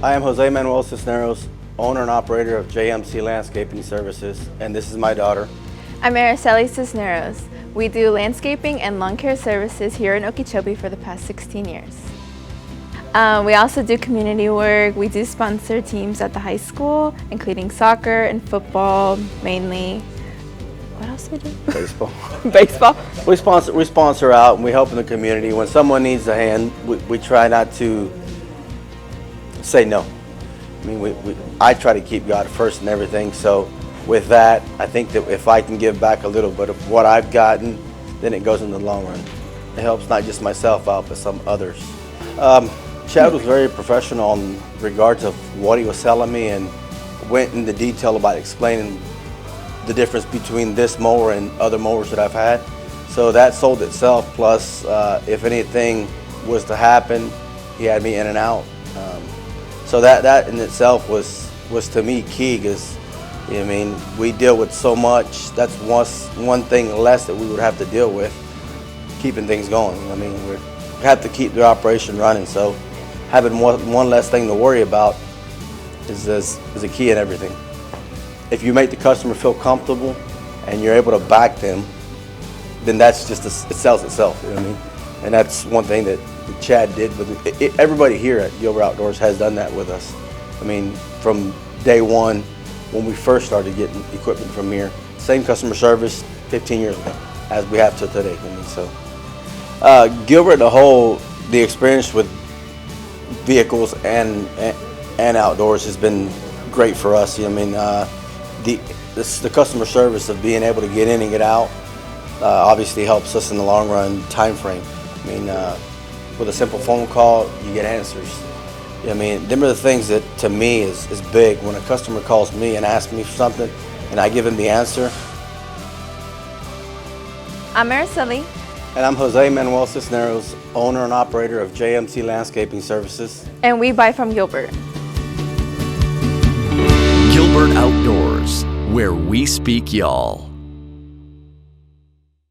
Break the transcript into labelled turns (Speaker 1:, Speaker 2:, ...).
Speaker 1: I am Jose Manuel Cisneros, owner and operator of JMC Landscaping Services, and this is my daughter.
Speaker 2: I'm Aracely Cisneros. We do landscaping and lawn care services here in Okeechobee for the past 16 years. We also do community work. We do sponsor teams at the high school, including soccer and football mainly. What else do we do?
Speaker 1: Baseball.
Speaker 2: Baseball.
Speaker 1: We sponsor out and we help in the community. When someone needs a hand, we try not to say no. I mean, I try to keep God first in everything. So with that, I think that if I can give back a little bit of what I've gotten, then it goes in the long run. It helps not just myself out, but some others. Chad was very professional in regards of what he was selling me and went into detail about explaining the difference between this mower and other mowers that I've had. So that sold itself, plus if anything was to happen, he had me in and out. So that in itself was to me key, because I mean, we deal with so much. That's one thing less that we would have to deal with, keeping things going. I mean, we have to keep the operation running, so having one less thing to worry about is a key in everything. If you make the customer feel comfortable and you're able to back them, then that's just it sells itself. You know what I mean? And that's one thing that Chad did with it. Everybody here at Gilbert Outdoors has done that with us. I mean, from day one, when we first started getting equipment from here, same customer service 15 years ago as we have to today. I mean, so Gilbert, the experience with vehicles and outdoors has been great for us. I mean, the customer service of being able to get in and get out obviously helps us in the long run time frame. I mean, with a simple phone call, you get answers. I mean, them are the things that to me is big. When a customer calls me and asks me for something and I give him the answer.
Speaker 2: I'm Aracely.
Speaker 1: And I'm Jose Manuel Cisneros, owner and operator of JMC Landscaping Services.
Speaker 2: And we buy from Gilbert.
Speaker 3: Gilbert Outdoors, where we speak y'all.